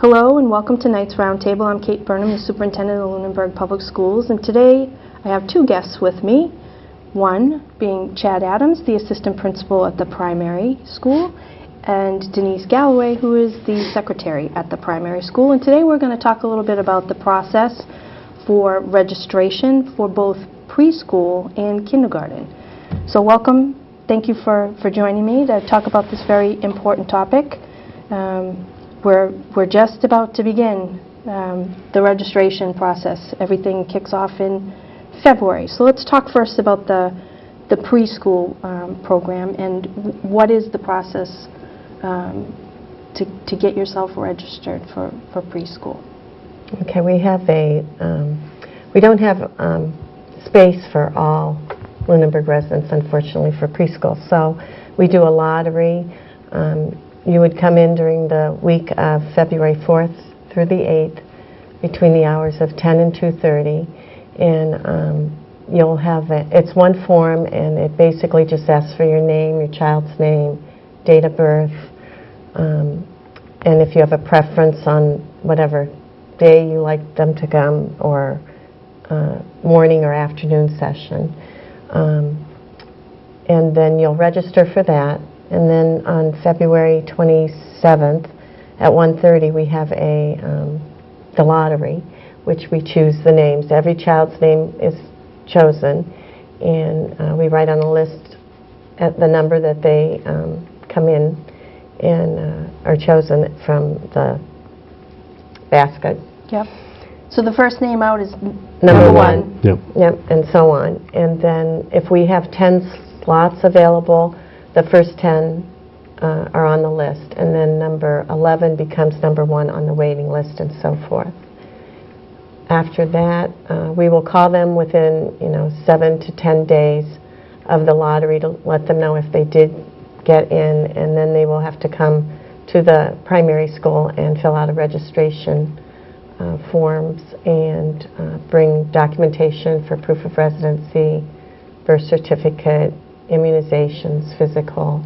Hello and welcome to tonight's Roundtable. I'm Kate Burnham, the Superintendent of the Lunenburg Public Schools, and today I have two guests with me. One being Chad Adams, the Assistant Principal at the primary school, and Denise Galloway, who is the Secretary at the primary school. And today we're going to talk a little bit about the process for registration for both preschool and kindergarten. So welcome. Thank you for joining me to talk about this very important topic. We're just about to begin the registration process. Everything kicks off in February. So let's talk first about the preschool program and what is the process to get yourself registered for preschool. Okay, we have we don't have space for all Lunenburg residents, unfortunately, for preschool. So we do a lottery. You would come in during the week of February 4th through the 8th between the hours of 10 and 2:30, and you'll have it's one form, and it basically just asks for your name, your child's name, date of birth, and if you have a preference on whatever day you like them to come, or morning or afternoon session, and then you'll register for that. And then on February 27th at 1:30 we have the lottery, which we choose the names. Every child's name is chosen, and we write on a list at the number that they come in and are chosen from the basket. Yep. So the first name out is number one. Yep. Yep, and so on. And then if we have 10 slots available, the first 10 are on the list, and then number 11 becomes number 1 on the waiting list, and so forth. After that, we will call them within 7 to 10 days of the lottery to let them know if they did get in, and then they will have to come to the primary school and fill out a registration forms and bring documentation for proof of residency, birth certificate, immunizations, physical,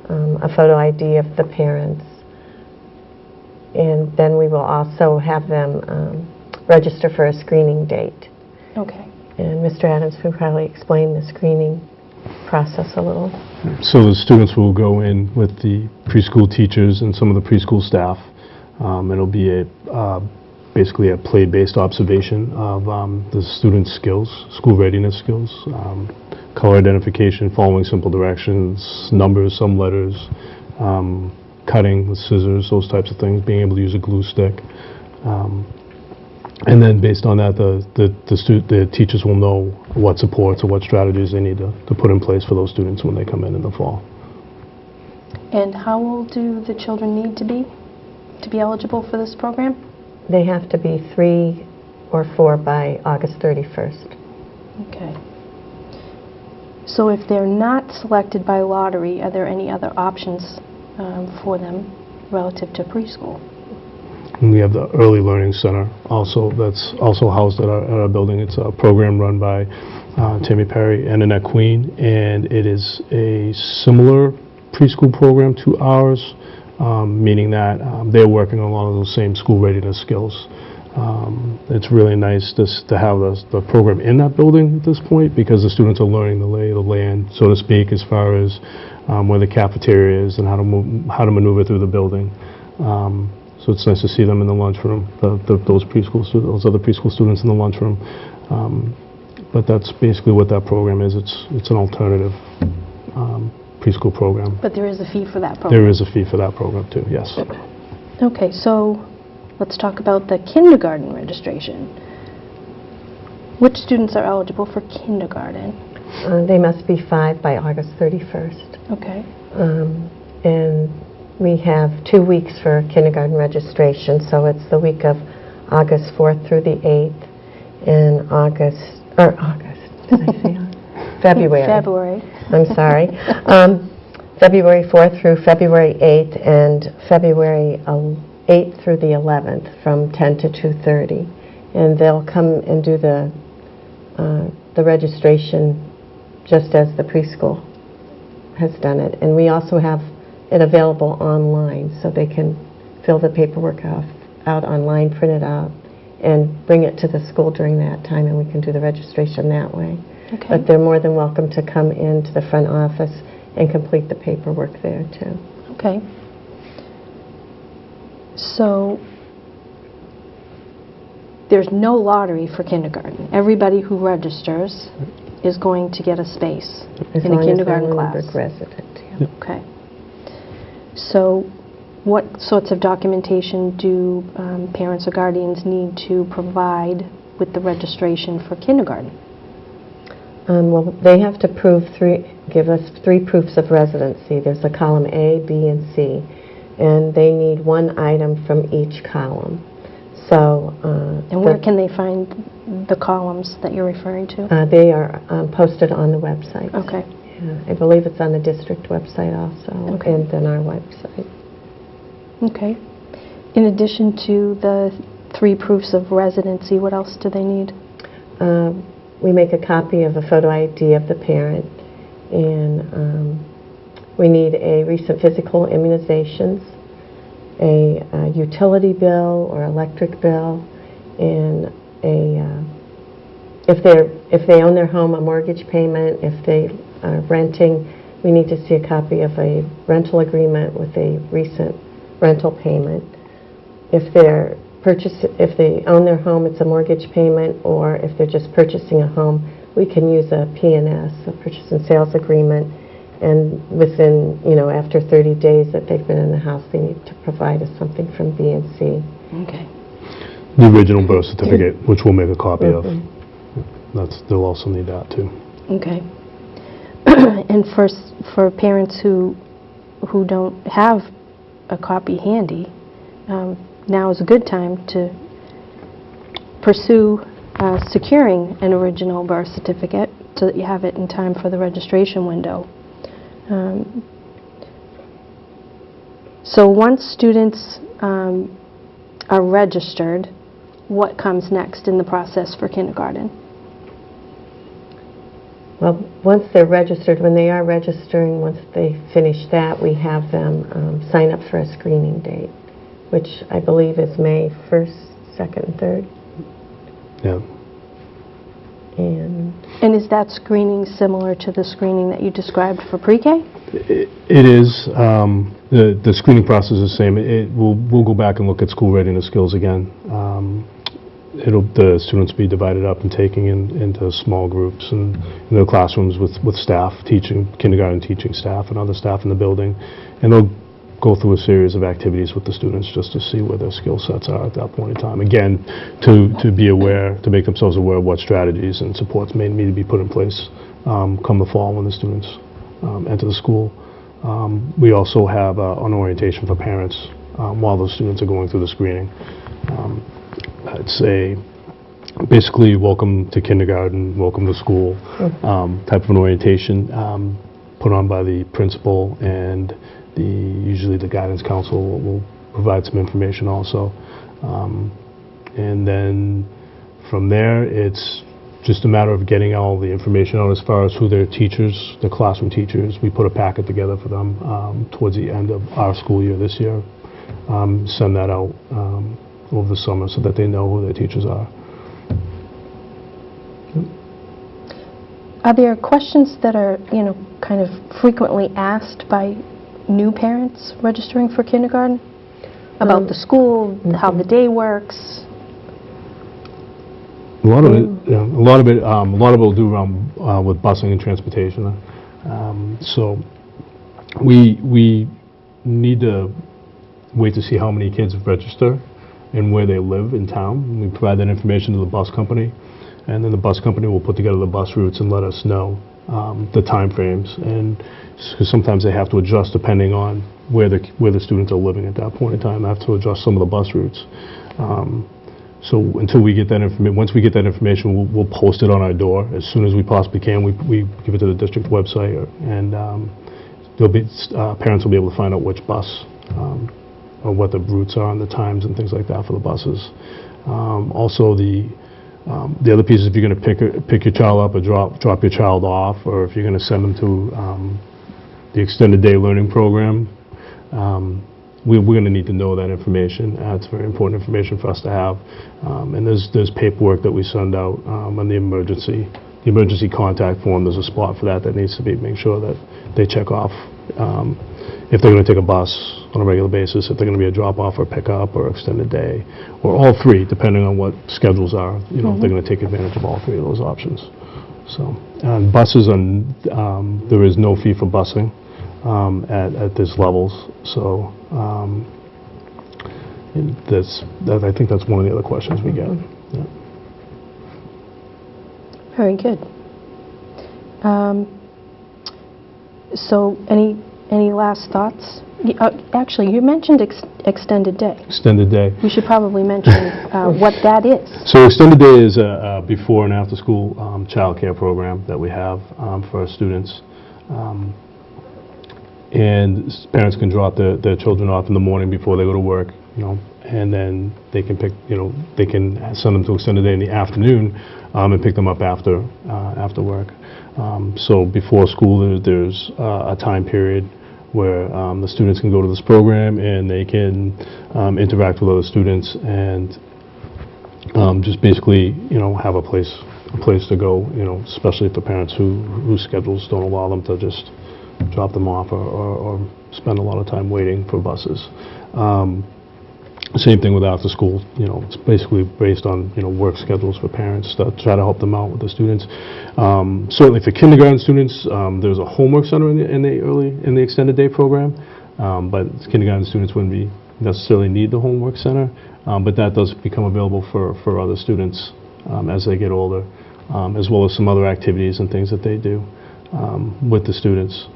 a photo ID of the parents, and then we will also have them register for a screening date. Okay. And Mr. Adams will probably explain the screening process a little. So the students will go in with the preschool teachers and some of the preschool staff. It'll be basically a play-based observation of the students' skills, school readiness skills, color identification, following simple directions, numbers, some letters, cutting with scissors, those types of things, being able to use a glue stick. And then based on that, the teachers will know what supports or what strategies they need to put in place for those students when they come in the fall. And how old do the children need to be eligible for this program? They have to be 3 or 4 by August 31st. Okay. So if they're not selected by lottery, are there any other options for them relative to preschool? And we have the Early Learning Center also, that's also housed at our building. It's a program run by Tammy Perry and Annette Queen, and it is a similar preschool program to ours, meaning that they're working on a lot of those same school readiness skills. It's really nice to have the program in that building at this point, because the students are learning the lay of the land, so to speak, as far as where the cafeteria is and how to maneuver through the building. So it's nice to see them in the lunchroom, those other preschool students in the lunchroom. But that's basically what that program is. It's an alternative preschool program. But there is a fee for that program? There is a fee for that program too, yes. Okay, so let's talk about the kindergarten registration. Which students are eligible for kindergarten? They must be 5 by August 31st. Okay. And we have 2 weeks for kindergarten registration, so it's the week of August 4th through the 8th, and did I say February. February. I'm sorry. February 4th through February 8th, and February 8th through the 11th from 10 to 2:30. And they'll come and do the registration just as the preschool has done it. And we also have it available online, so they can fill the paperwork out out online, print it out, and bring it to the school during that time, and we can do the registration that way. Okay. But they're more than welcome to come into the front office and complete the paperwork there, too. Okay. So there's no lottery for kindergarten. Everybody who registers is going to get a space in a kindergarten class. As long as they're a Lunenburg resident. Yeah. Okay. So what sorts of documentation do parents or guardians need to provide with the registration for kindergarten? Well, they have to give us 3 proofs of residency. There's a column A, B, and C, and they need 1 item from each column. So, and where can they find the columns that you're referring to? They are posted on the website. Okay. Yeah, I believe it's on the district website also, Okay. and then our website. Okay. In addition to the 3 proofs of residency, what else do they need? We make a copy of a photo ID of the parent, and we need a recent physical immunizations, a utility bill or electric bill, and if they own their home, a mortgage payment. If they are renting, we need to see a copy of a rental agreement with a recent rental payment. If they own their home, it's a mortgage payment, or if they're just purchasing a home, we can use a P&S, a purchase and sales agreement, and within, after 30 days that they've been in the house, they need to provide us something from B and C. Okay. The original birth certificate, which we'll make a copy of. They'll also need that, too. Okay. And for parents who don't have a copy handy, now is a good time to pursue securing an original birth certificate so that you have it in time for the registration window. So once students are registered, what comes next in the process for kindergarten? Well, once they're registered, when they are registering, once they finish that, we have them sign up for a screening date, which I believe is May 1st, 2nd, and 3rd. Yeah. And And is that screening similar to the screening that you described for pre-K? It is. The screening process is the same. We'll go back and look at school readiness skills again. The students will be divided up and taken into small groups and in their classrooms with staff, kindergarten teaching staff and other staff in the building. And they'll go through a series of activities with the students just to see where their skill sets are at that point in time. Again, to be aware, to make themselves aware of what strategies and supports may need to be put in place come the fall when the students enter the school. We also have an orientation for parents while those students are going through the screening. It's basically welcome to kindergarten, welcome to school type of an orientation put on by the principal, and usually the guidance counselor will provide some information also. And then from there, it's just a matter of getting all the information out as far as who their teachers, the classroom teachers. We put a packet together for them towards the end of our school year this year. Send that out over the summer so that they know who their teachers are. Are there questions that are, kind of frequently asked by new parents registering for kindergarten? About the school, how the day works? A lot of it will do around with busing and transportation. So we need to wait to see how many kids register and where they live in town. We provide that information to the bus company, and then the bus company will put together the bus routes and let us know the time frames. And because sometimes they have to adjust depending on where the students are living at that point in time. They have to adjust some of the bus routes. So until we get that information, once we get that information, we'll post it on our door as soon as we possibly can. We give it to the district website, and parents will be able to find out which bus or what the routes are and the times and things like that for the buses. Also, the other piece is if you're going to pick your child up or drop your child off, or if you're going to send them to the extended day learning program, we're going to need to know that information. It's very important information for us to have. And there's paperwork that we send out on the emergency contact form. There's a spot for that needs to be, make sure that they check off if they're going to take a bus on a regular basis, if they're going to be a drop-off or pick-up or extended day, or all three, depending on what schedules are. You know, if they're going to take advantage of all three of those options. So, and buses, there is no fee for busing at this levels. So, I think that's one of the other questions we get. Yeah. Very good. So any last thoughts? Actually, you mentioned extended day. Extended day. We should probably mention what that is. So extended day is a before and after school child care program that we have for our students. And parents can drop their children off in the morning before they go to work, you know, and then they can pick, you know, they can send them to extended day in the afternoon and pick them up after work. So before school, there's a time period where the students can go to this program and they can interact with other students and just basically, you know, have a place to go, you know, especially for parents whose schedules don't allow them to just drop them off or spend a lot of time waiting for buses. Same thing with after school, you know, it's basically based on, you know, work schedules for parents to try to help them out with the students. Certainly for kindergarten students, there's a homework center in the extended day program, but kindergarten students wouldn't necessarily need the homework center, but that does become available for other students as they get older, as well as some other activities and things that they do with the students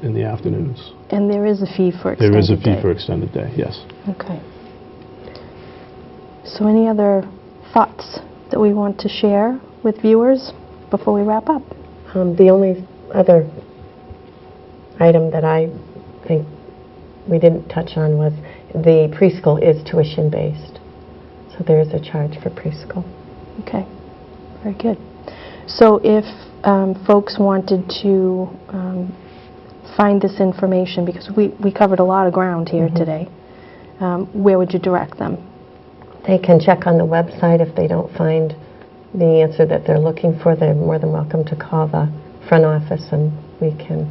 in the afternoons. And there is a fee for extended day? There is a fee for extended day, yes. Okay. So any other thoughts that we want to share with viewers before we wrap up? The only other item that I think we didn't touch on was the preschool is tuition-based. So there is a charge for preschool. Okay, very good. So if folks wanted to find this information, because we covered a lot of ground here today, where would you direct them? They can check on the website. If they don't find the answer that they're looking for, they're more than welcome to call the front office and we can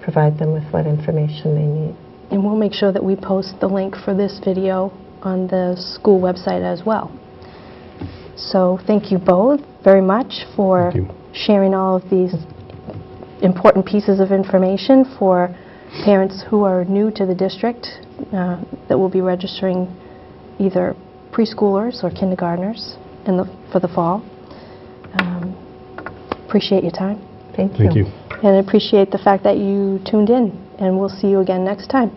provide them with what information they need. And we'll make sure that we post the link for this video on the school website as well. So thank you both very much for sharing all of these important pieces of information for parents who are new to the district that will be registering either preschoolers or kindergartners for the fall. Appreciate your time. Thank you. Thank you. And I appreciate the fact that you tuned in, and we'll see you again next time.